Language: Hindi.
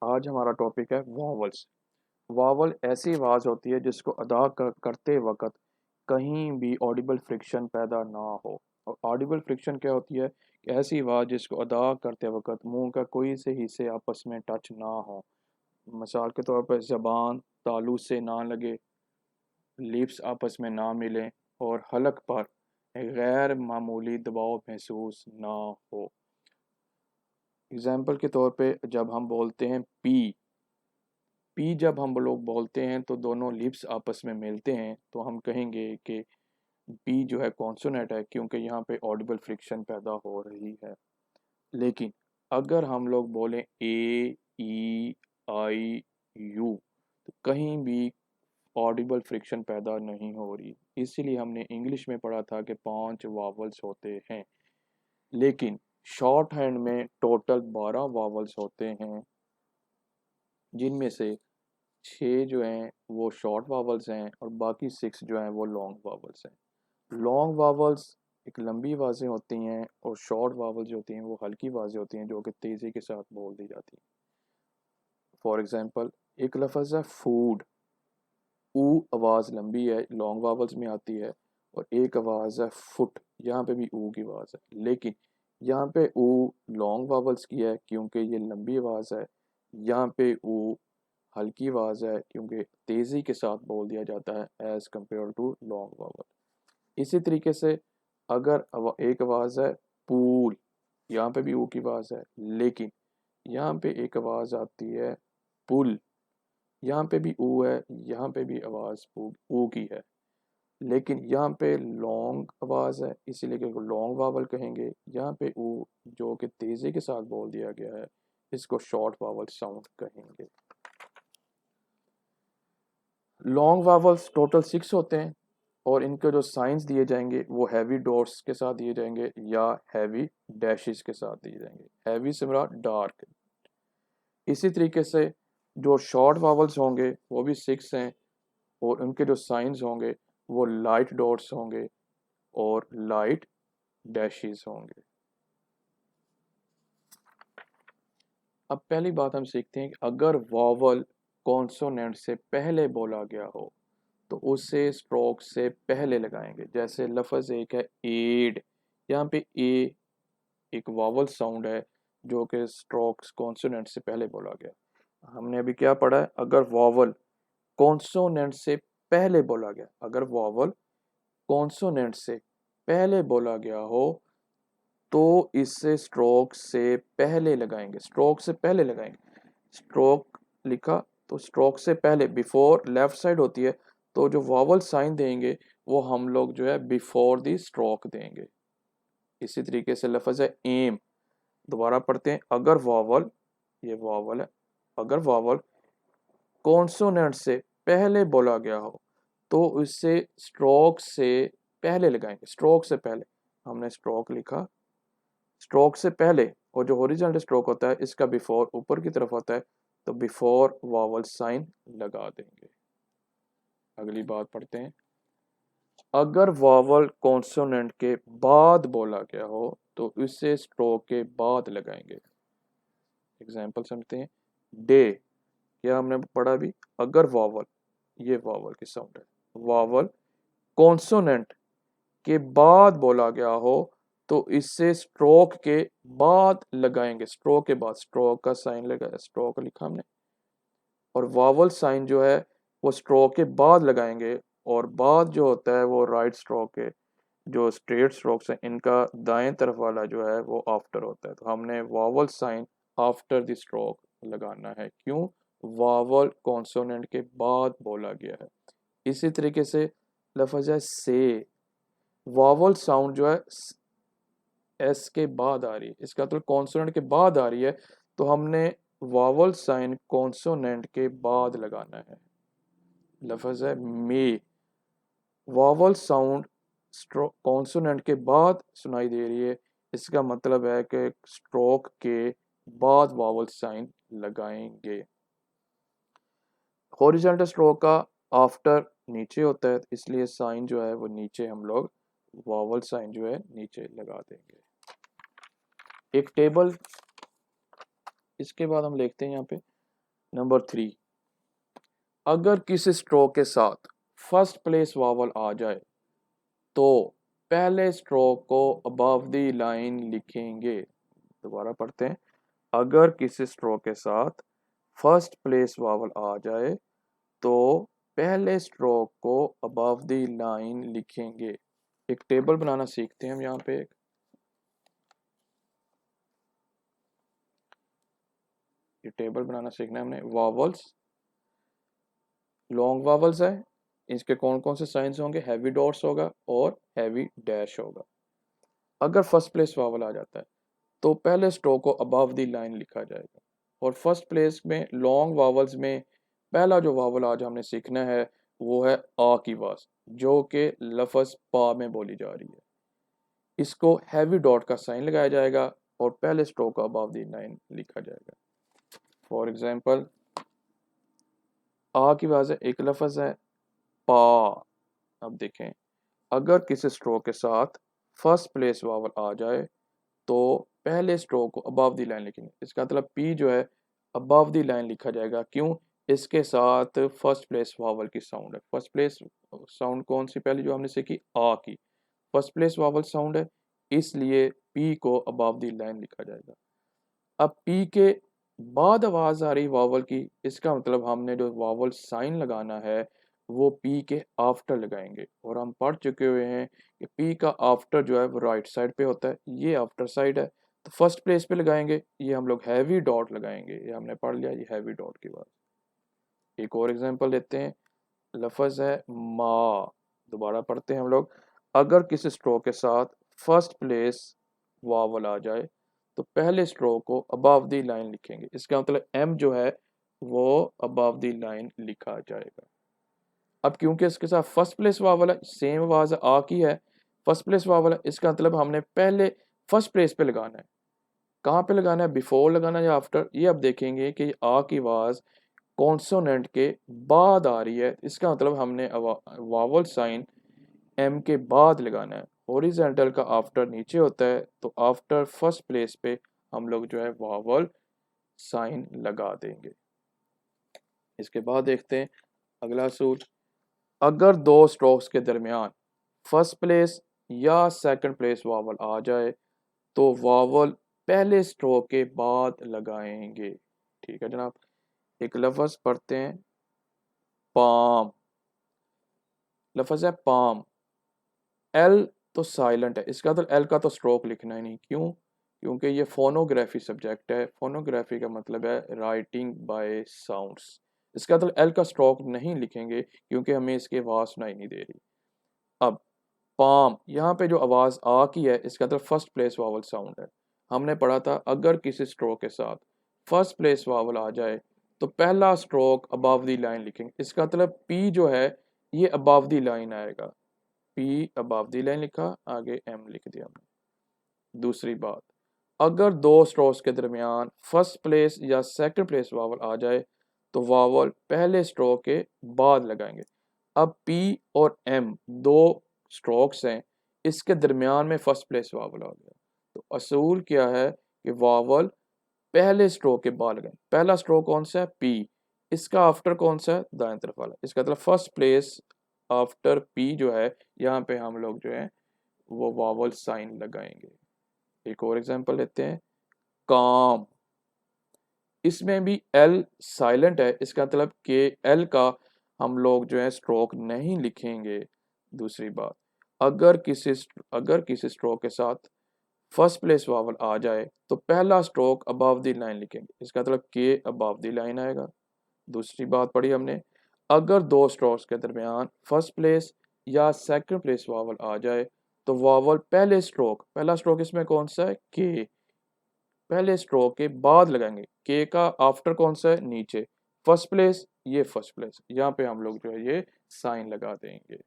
आज हमारा टॉपिक है वॉवल्स। वॉवल ऐसी आवाज़ होती है जिसको करते वक्त कहीं भी ऑडिबल फ्रिक्शन पैदा ना हो। और ऑडिबल फ्रिक्शन क्या होती है कि ऐसी आवाज़ जिसको अदा करते वक्त मुंह का कोई से हिस्से आपस में टच ना हो। मिसाल के तौर पर ज़बान तालू से ना लगे, लिप्स आपस में ना मिलें और हलक पर गैर मामूली दबाव महसूस ना हो। एग्जाम्पल के तौर पे जब हम बोलते हैं पी, पी जब हम लोग बोलते हैं तो दोनों लिप्स आपस में मिलते हैं तो हम कहेंगे कि पी जो है कॉन्सोनेंट है, क्योंकि यहाँ पे ऑडिबल फ्रिक्शन पैदा हो रही है। लेकिन अगर हम लोग बोलें ए, ई, आई, यू, तो कहीं भी ऑडिबल फ्रिक्शन पैदा नहीं हो रही। इसीलिए हमने इंग्लिश में पढ़ा था कि 5 वावल्स होते हैं, लेकिन शॉर्ट हैंड में टोटल 12 वावल्स होते हैं, जिनमें से 6 जो हैं वो शॉर्ट वावल्स हैं और बाकी 6 जो हैं वो लॉन्ग वावल्स हैं। लॉन्ग वावल्स एक लंबी आवाज़ें होती हैं और शॉर्ट वावल्स जो होती हैं वो हल्की आवाज़ें होती हैं जो कि तेज़ी के साथ बोल दी जाती हैं। फॉर एग्ज़ाम्पल, एक लफ्ज़ है फूड, ऊ आवाज़ लंबी है, लॉन्ग वावल्स में आती है। और एक आवाज़ है फुट, यहाँ पे भी ऊ की आवाज़ है, लेकिन यहाँ पे ऊ लॉन्ग वावल्स की है क्योंकि ये लंबी आवाज़ है। यहाँ पे ऊ हल्की आवाज़ है क्योंकि तेज़ी के साथ बोल दिया जाता है as compared to long vowel. इसी तरीके से अगर एक आवाज़ है पूल, यहाँ पे भी ऊ की आवाज़ है, लेकिन यहाँ पे एक आवाज़ आती है पुल, यहाँ पे भी ऊ है, यहाँ पे भी आवाज़ ऊ की है, लेकिन यहाँ पे लॉन्ग आवाज़ है इसीलिए कि लॉन्ग वावल कहेंगे। यहाँ पे ऊ जो कि तेज़ी के साथ बोल दिया गया है, इसको शॉर्ट वावल साउंड कहेंगे। लॉन्ग वावल्स टोटल 6 होते हैं और इनके जो साइंस दिए जाएंगे वो हैवी डॉट्स के साथ दिए जाएंगे या हैवी डैशेस के साथ दिए जाएंगे। हैवी से मेरा डार्क। इसी तरीके से जो शॉर्ट वावल्स होंगे वो भी 6 हैं और उनके जो साइंस होंगे वो लाइट डॉट्स होंगे और लाइट डैशेस होंगे। अब पहली बात हम सीखते हैं कि अगर वावल कॉन्सोनेंट से पहले बोला गया हो तो उसे स्ट्रोक से पहले लगाएंगे। जैसे लफ्ज़ एक है एड, यहाँ पे ए एक वावल साउंड है जो कि स्ट्रोक्स कॉन्सोनेंट से पहले बोला गया। हमने अभी क्या पढ़ा है, अगर वावल कॉन्सोनेंट से पहले बोला गया, अगर वावल कॉन्सोनेंट से पहले बोला गया हो तो इसे स्ट्रोक से पहले लगाएंगे। स्ट्रोक से पहले लगाएंगे, स्ट्रोक लिखा तो स्ट्रोक से पहले बिफोर लेफ्ट साइड होती है, तो जो वावल साइन देंगे वो हम लोग जो है बिफोर दी स्ट्रोक देंगे। इसी तरीके से लफ्ज़ है एम, दोबारा पढ़ते हैं। अगर वावल, ये वावल है, अगर वावल कॉन्सोनेंट से पहले बोला गया हो तो इसे स्ट्रोक से पहले लगाएंगे। स्ट्रोक से पहले हमने स्ट्रोक लिखा, स्ट्रोक से पहले, और जो हॉरिजॉन्टल स्ट्रोक होता है इसका बिफोर ऊपर की तरफ होता है, तो बिफोर वावल साइन लगा देंगे। अगली बात पढ़ते हैं। अगर वावल कॉन्सोनेंट के बाद बोला गया हो तो इसे स्ट्रोक के बाद लगाएंगे। एग्जाम्पल समझते हैं। डे, क्या हमने पढ़ा भी, अगर वावल, ये वावल की साउंड है, वावल कॉन्सोनेंट के बाद बोला गया हो तो इससे स्ट्रोक के बाद लगाएंगे। स्ट्रोक के बाद, स्ट्रोक का साइन लगा, स्ट्रोक लिखा हमने, और वावल साइन जो है वो स्ट्रोक के बाद लगाएंगे। और बाद जो होता है वो राइट स्ट्रोक के जो स्ट्रेट स्ट्रोक्स हैं इनका दाएं तरफ वाला जो है वो आफ्टर होता है, तो हमने vowel sign after the stroke लगाना है। क्यों? वावल कॉन्सोनेंट के बाद बोला गया है। इसी तरीके से लफ्ज़ है से, वावल साउंड जो है एस के बाद आ रही है, इसका मतलब कॉन्सोनेंट के बाद आ रही है, तो हमने वावल साइन कॉन्सोनेंट के बाद लगाना है। लफ्ज़ है मे, वावल साउंड कॉन्सोनेंट के बाद सुनाई दे रही है, इसका मतलब है कि स्ट्रोक के बाद वावल साइन लगाएंगे। हॉरिजॉन्टल स्ट्रोक का आफ्टर नीचे होता है, इसलिए साइन जो है वो नीचे हम लोग वावल साइन जो है नीचे लगा देंगे। एक टेबल, इसके बाद हम लिखते हैं यहाँ पे नंबर 3, अगर किसी स्ट्रोक के साथ फर्स्ट प्लेस वावल आ जाए तो पहले स्ट्रोक को अबव द लाइन लिखेंगे। दोबारा पढ़ते हैं। अगर किसी स्ट्रोक के साथ फर्स्ट प्लेस वावल आ जाए तो पहले स्ट्रोक को अबव द लाइन लिखेंगे। एक टेबल बनाना सीखते हैं हम यहाँ पे। ये टेबल बनाना सीखना है हमने। वावल्स, लॉन्ग वावल्स है, इसके कौन कौन से साइंस होंगे? हैवी डॉट्स होगा और हैवी डैश होगा। अगर फर्स्ट प्लेस वावल आ जाता है तो पहले स्ट्रोक को अबव द लाइन लिखा जाएगा। और फर्स्ट प्लेस में लॉन्ग वावल्स में पहला जो वावल आज हमने सीखना है वो है आ की आवाज, जो कि लफ्ज पा में बोली जा रही है। इसको हैवी डॉट का साइन लगाया जाएगा और पहले स्ट्रोक को अबव द लाइन लिखा जाएगा। फॉर एग्जाम्पल, आ की आवाज है, एक लफ्ज है पा। अब देखें, अगर किसी स्ट्रोक के साथ फर्स्ट प्लेस वावल आ जाए तो पहले स्ट्रोक को अबव द लाइन लिखेंगे। इसका मतलब पी जो है अबव द लाइन लिखा जाएगा। क्यों? इसके साथ फर्स्ट प्लेस वावल की साउंड है। फर्स्ट प्लेस साउंड कौन सी पहले जो हमने सीखी? आ की। फर्स्ट प्लेस वावल साउंड है, इसलिए पी को अबव द लाइन लिखा जाएगा। अब पी के बाद आवाज आ रही वावल की, इसका मतलब हमने जो वावल साइन लगाना है वो पी के आफ्टर लगाएंगे। और हम पढ़ चुके हुए हैं कि पी का आफ्टर जो है वो राइट साइड पे होता है, ये आफ्टर साइड है, तो फर्स्ट प्लेस पे लगाएंगे। ये हम लोग हैवी डॉट लगाएंगे, ये हमने पढ़ लिया, ये हैवी डॉट की बात। एक और एग्जांपल लेते हैं। लफ्ज है माँ। दोबारा पढ़ते हैं हम लोग। अगर किसी स्ट्रोक के साथ फर्स्ट प्लेस वावल आ जाए तो पहले स्ट्रोक को अबव द लाइन लिखेंगे। इसका मतलब एम जो है वो अबव द लाइन लिखा जाएगा। अब क्योंकि इसके साथ फर्स्ट प्लेस वावल है, सेम आवाज आ की है, फर्स्ट प्लेस वावल है, इसका मतलब हमने पहले फर्स्ट प्लेस पे लगाना है। कहाँ पे लगाना है? बिफोर लगाना है या आफ्टर? ये अब देखेंगे कि आ की आवाज कॉन्सोनेंट के बाद आ रही है, इसका मतलब हमने वावल साइन एम के बाद लगाना है। हॉरिजॉन्टल का आफ्टर नीचे होता है, तो आफ्टर फर्स्ट प्लेस पे हम लोग जो है वावल साइन लगा देंगे। इसके बाद देखते हैं अगला सूत्र। अगर दो स्ट्रोक्स के दरमियान फर्स्ट प्लेस या सेकंड प्लेस वावल आ जाए तो वावल पहले स्ट्रोक के बाद लगाएंगे। ठीक है जनाब। एक लफ्ज पढ़ते हैं, पाम। लफ्ज है पाम। एल तो साइलेंट है, इसका तो एल का तो स्ट्रोक लिखना ही नहीं। क्यों? क्योंकि ये फोनोग्राफी सब्जेक्ट है। फोनोग्राफी का मतलब है राइटिंग बाय साउंड्स। इसका तो एल का स्ट्रोक नहीं लिखेंगे क्योंकि हमें इसकी आवाज सुनाई नहीं दे रही। अब पाम, यहाँ पे जो आवाज आ की है इसका तो फर्स्ट प्लेस वावल साउंड है। हमने पढ़ा था अगर किसी स्ट्रोक के साथ फर्स्ट प्लेस वावल आ जाए तो पहला स्ट्रोक अबव द लाइन लिखेंगे। इसका मतलब पी जो है ये अबव द लाइन आएगा। पी अबव द लाइन लिखा, आगे एम लिख दिया हमने। दूसरी बात, अगर दो स्ट्रोक्स के दरमियान फर्स्ट प्लेस या सेकंड प्लेस वावल आ जाए तो वावल पहले स्ट्रोक के बाद लगाएंगे। अब पी और एम दो स्ट्रोक्स हैं, इसके दरमियान में फर्स्ट प्लेस वावल आ गया, तो असूल क्या है कि वावल पहले स्ट्रोक के बाद लगाएं। पहला स्ट्रोक कौन सा है? पी। इसका आफ्टर कौन सा है? दाएं तरफ वाला। इसका मतलब फर्स्ट प्लेस आफ्टर पी जो है, यहाँ पे हम लोग जो है वो वावल साइन लगाएंगे। एक और एग्जांपल लेते हैं, काम। इसमें भी एल साइलेंट है, इसका मतलब कि एल का हम लोग जो है स्ट्रोक नहीं लिखेंगे। दूसरी बात, अगर किसी स्ट्रोक के साथ फर्स्ट प्लेस वावल आ जाए तो पहला स्ट्रोक अबव द लाइन लिखेंगे। इसका मतलब के अबव द लाइन आएगा। दूसरी बात पढ़ी हमने, अगर दो स्ट्रोक्स के दरमियान फर्स्ट प्लेस या सेकंड प्लेस वावल आ जाए तो वावल पहला स्ट्रोक इसमें कौन सा है? के। पहले स्ट्रोक के बाद लगाएंगे। के का आफ्टर कौन सा है? नीचे। फर्स्ट प्लेस, ये फर्स्ट प्लेस, यहाँ पे हम लोग जो है ये साइन लगा देंगे।